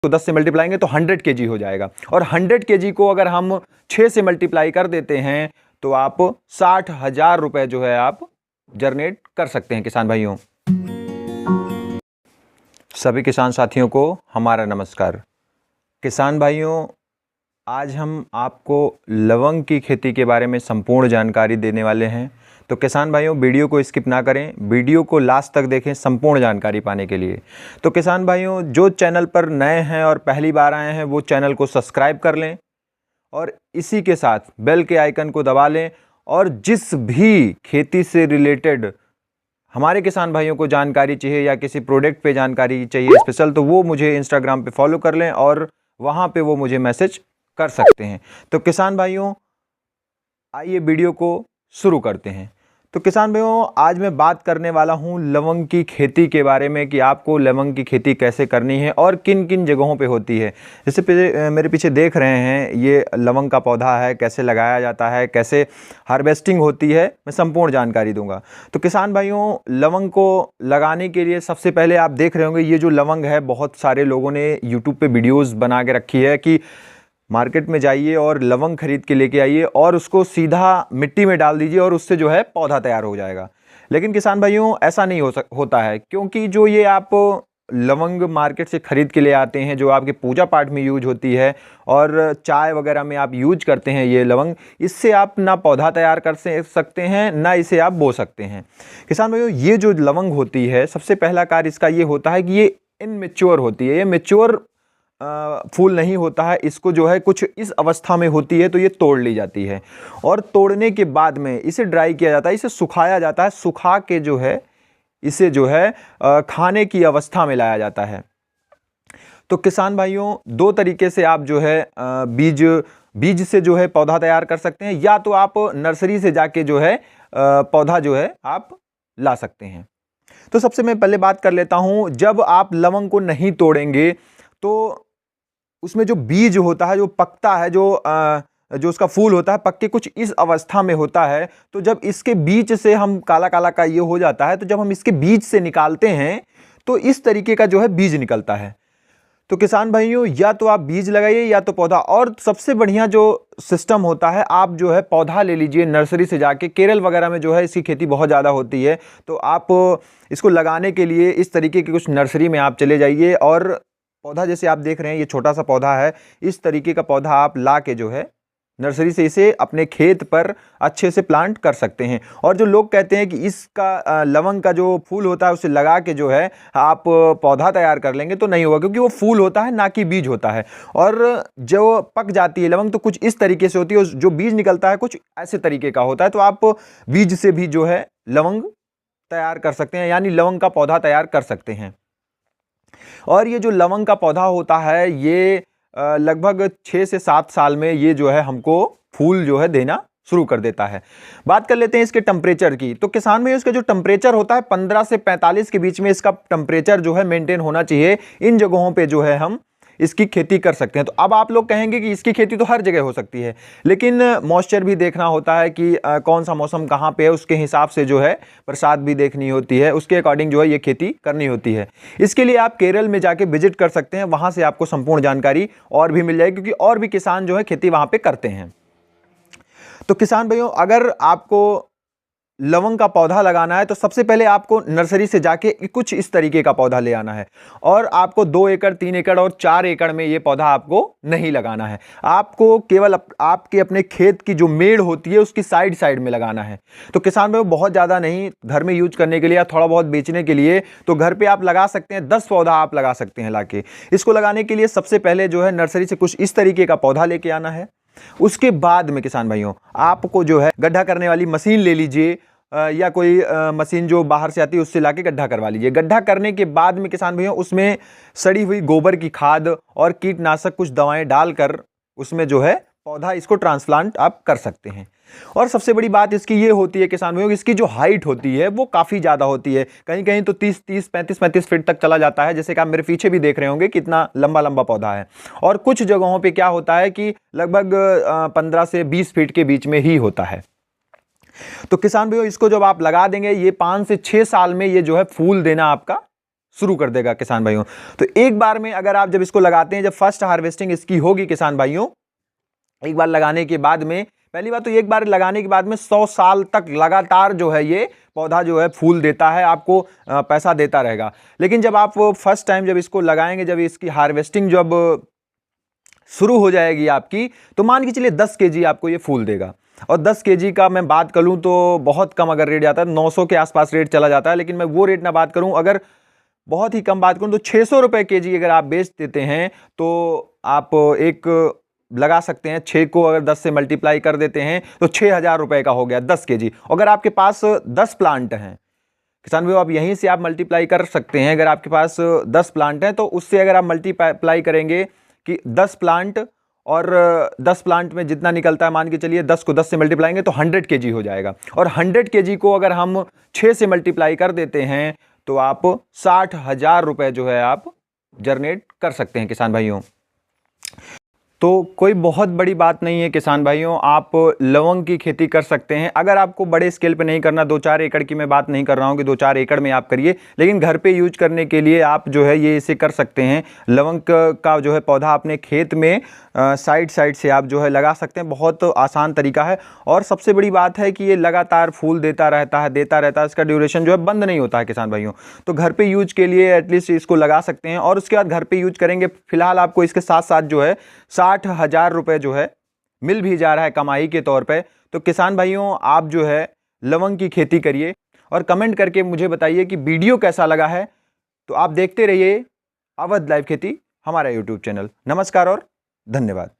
तो 10 से मल्टीप्लाएंगे तो 100 kg हो जाएगा। और 100 kg को अगर हम 6 से मल्टीप्लाई कर देते हैं तो आप 60,000 रुपए जो है आप जनरेट कर सकते हैं किसान भाइयों। सभी किसान साथियों को हमारा नमस्कार। किसान भाइयों, आज हम आपको लवंग की खेती के बारे में संपूर्ण जानकारी देने वाले हैं। तो किसान भाइयों, वीडियो को स्किप ना करें, वीडियो को लास्ट तक देखें संपूर्ण जानकारी पाने के लिए। तो किसान भाइयों, जो चैनल पर नए हैं और पहली बार आए हैं वो चैनल को सब्सक्राइब कर लें और इसी के साथ बेल के आइकन को दबा लें। और जिस भी खेती से रिलेटेड हमारे किसान भाइयों को जानकारी चाहिए या किसी प्रोडक्ट पे जानकारी चाहिए स्पेशल, तो वो मुझे इंस्टाग्राम पे फॉलो कर लें और वहाँ पे वो मुझे मैसेज कर सकते हैं। तो किसान भाइयों, आइए वीडियो को शुरू करते हैं। तो किसान भाइयों, आज मैं बात करने वाला हूँ लवंग की खेती के बारे में कि आपको लवंग की खेती कैसे करनी है और किन किन जगहों पे होती है। जैसे मेरे पीछे देख रहे हैं, ये लवंग का पौधा है, कैसे लगाया जाता है, कैसे हार्वेस्टिंग होती है, मैं संपूर्ण जानकारी दूंगा। तो किसान भाइयों, लवंग को लगाने के लिए सबसे पहले आप देख रहे होंगे ये जो लवंग है, बहुत सारे लोगों ने यूट्यूब पे वीडियोज़ बना के रखी है कि मार्केट में जाइए और लवंग खरीद के लेके आइए और उसको सीधा मिट्टी में डाल दीजिए और उससे जो है पौधा तैयार हो जाएगा। लेकिन किसान भाइयों, ऐसा नहीं होता है, क्योंकि जो ये आप लवंग मार्केट से खरीद के ले आते हैं, जो आपके पूजा पाठ में यूज होती है और चाय वगैरह में आप यूज करते हैं ये लवंग, इससे आप ना पौधा तैयार कर सकते हैं ना इसे आप बो सकते हैं। किसान भाइयों, ये जो लवंग होती है, सबसे पहला कार्य इसका ये होता है कि ये इनमेच्योर होती है, ये मेच्योर फूल नहीं होता है। इसको जो है कुछ इस अवस्था में होती है तो ये तोड़ ली जाती है और तोड़ने के बाद में इसे ड्राई किया जाता है, इसे सुखाया जाता है। सुखा के जो है इसे जो है खाने की अवस्था में लाया जाता है। तो किसान भाइयों, दो तरीके से आप जो है बीज से जो है पौधा तैयार कर सकते हैं, या तो आप नर्सरी से जाके जो है पौधा जो है आप ला सकते हैं। तो सबसे मैं पहले बात कर लेता हूं, जब आप लवंग को नहीं तोड़ेंगे तो उसमें जो बीज होता है, जो पकता है, जो उसका फूल होता है, पक के कुछ इस अवस्था में होता है। तो जब इसके बीज से हम काला काला का ये हो जाता है, तो जब हम इसके बीज से निकालते हैं तो इस तरीके का जो है बीज निकलता है। तो किसान भाइयों, या तो आप बीज लगाइए या तो पौधा। और सबसे बढ़िया जो सिस्टम होता है, आप जो है पौधा ले लीजिए नर्सरी से जाके। केरल वगैरह में जो है इसकी खेती बहुत ज़्यादा होती है, तो आप इसको लगाने के लिए इस तरीके की कुछ नर्सरी में आप चले जाइए और पौधा, जैसे आप देख रहे हैं ये छोटा सा पौधा है, इस तरीके का पौधा आप ला के जो है नर्सरी से इसे अपने खेत पर अच्छे से प्लांट कर सकते हैं। और जो लोग कहते हैं कि इसका लवंग का जो फूल होता है उसे लगा के जो है आप पौधा तैयार कर लेंगे, तो नहीं होगा, क्योंकि वो फूल होता है ना कि बीज होता है। और जो पक जाती है लवंग तो कुछ इस तरीके से होती है, जो बीज निकलता है कुछ ऐसे तरीके का होता है। तो आप बीज से भी जो है लवंग तैयार कर सकते हैं, यानी लवंग का पौधा तैयार कर सकते हैं। और ये जो लवंग का पौधा होता है, ये लगभग 6 से 7 साल में ये जो है हमको फूल जो है देना शुरू कर देता है। बात कर लेते हैं इसके टेम्परेचर की। तो किसान में इसका जो टेम्परेचर होता है 15 से 45 के बीच में इसका टेम्परेचर जो है मेंटेन होना चाहिए। इन जगहों पे जो है हम इसकी खेती कर सकते हैं। तो अब आप लोग कहेंगे कि इसकी खेती तो हर जगह हो सकती है, लेकिन मॉइस्चर भी देखना होता है कि कौन सा मौसम कहाँ पे है, उसके हिसाब से जो है बरसात भी देखनी होती है, उसके अकॉर्डिंग जो है ये खेती करनी होती है। इसके लिए आप केरल में जाके विजिट कर सकते हैं, वहाँ से आपको संपूर्ण जानकारी और भी मिल जाएगी, क्योंकि और भी किसान जो है खेती वहाँ पर करते हैं। तो किसान भाइयों, अगर आपको लवंग का पौधा लगाना है तो सबसे पहले आपको नर्सरी से जाके कुछ इस तरीके का पौधा ले आना है। और आपको 2 एकड़ 3 एकड़ और 4 एकड़ में ये पौधा आपको नहीं लगाना है। आपको केवल आपके अपने खेत की जो मेड़ होती है उसकी साइड साइड में लगाना है। तो किसान भाई, बहुत ज़्यादा नहीं, घर में यूज करने के लिए या थोड़ा बहुत बेचने के लिए तो घर पे आप लगा सकते हैं। 10 पौधा आप लगा सकते हैं लाके। इसको लगाने के लिए सबसे पहले जो है नर्सरी से कुछ इस तरीके का पौधा लेके आना है। उसके बाद में किसान भाइयों, आपको जो है गड्ढा करने वाली मशीन ले लीजिए, या कोई मशीन जो बाहर से आती है उससे लाके गड्ढा करवा लीजिए। गड्ढा करने के बाद में किसान भैया उसमें सड़ी हुई गोबर की खाद और कीटनाशक कुछ दवाएं डालकर उसमें जो है पौधा इसको ट्रांसप्लांट आप कर सकते हैं। और सबसे बड़ी बात इसकी ये होती है किसान भाइयों, इसकी जो हाइट होती है वो काफ़ी ज़्यादा होती है। कहीं कहीं तो 30 35 फीट तक चला जाता है, जैसे कि आप मेरे पीछे भी देख रहे होंगे कितना लंबा लंबा पौधा है। और कुछ जगहों पे क्या होता है कि लगभग 15 से 20 फीट के बीच में ही होता है। तो किसान भाइयों, इसको जब आप लगा देंगे, ये 5 से 6 साल में ये जो है फूल देना आपका शुरू कर देगा किसान भाइयों। तो एक बार में अगर आप जब इसको लगाते हैं, जब फर्स्ट हार्वेस्टिंग इसकी होगी किसान भाइयों, एक बार लगाने के बाद में, पहली बात तो एक बार लगाने के बाद में 100 साल तक लगातार जो है ये पौधा जो है फूल देता है, आपको पैसा देता रहेगा। लेकिन जब आप फर्स्ट टाइम जब इसको लगाएंगे, जब इसकी हार्वेस्टिंग जब शुरू हो जाएगी आपकी, तो मान के चलिए 10 केजी आपको ये फूल देगा। और 10 केजी का मैं बात करूं तो बहुत कम अगर रेट जाता है, 900 के आसपास रेट चला जाता है। लेकिन मैं वो रेट ना बात करूं, अगर बहुत ही कम बात करूं तो 600 रुपये केजी अगर आप बेच देते हैं तो आप एक लगा सकते हैं। 6 को अगर 10 से मल्टीप्लाई कर देते हैं तो 6000 रुपये का हो गया 10 केजी। अगर आपके पास 10 प्लांट हैं किसान भाइयों, आप यहीं से आप मल्टीप्लाई कर सकते हैं। अगर आपके पास 10 प्लांट हैं तो उससे अगर आप मल्टीप्लाई करेंगे कि 10 प्लांट और 10 प्लांट में जितना निकलता है, मान के चलिए 10 को 10 से मल्टीप्लाएंगे तो 100 केजी हो जाएगा। और 100 केजी को अगर हम 6 से मल्टीप्लाई कर देते हैं तो आप 60,000 रुपये जो है आप जनरेट कर सकते हैं किसान भाइयों। तो कोई बहुत बड़ी बात नहीं है किसान भाइयों, आप लवंग की खेती कर सकते हैं। अगर आपको बड़े स्केल पे नहीं करना, 2-4 एकड़ की मैं बात नहीं कर रहा हूँ कि 2-4 एकड़ में आप करिए, लेकिन घर पे यूज करने के लिए आप जो है ये इसे कर सकते हैं। लवंग का जो है पौधा अपने खेत में साइड से आप जो है लगा सकते हैं। बहुत आसान तरीका है और सबसे बड़ी बात है कि ये लगातार फूल देता रहता है, इसका ड्यूरेशन जो है बंद नहीं होता है किसान भाइयों। तो घर पे यूज के लिए एटलीस्ट इसको लगा सकते हैं और उसके बाद घर पे यूज करेंगे। फिलहाल आपको इसके साथ साथ जो है 60,000 रुपये जो है मिल भी जा रहा है कमाई के तौर पे। तो किसान भाइयों, आप जो है लवंग की खेती करिए और कमेंट करके मुझे बताइए कि वीडियो कैसा लगा है। तो आप देखते रहिए अवध लाइव खेती, हमारा यूट्यूब चैनल। नमस्कार और धन्यवाद।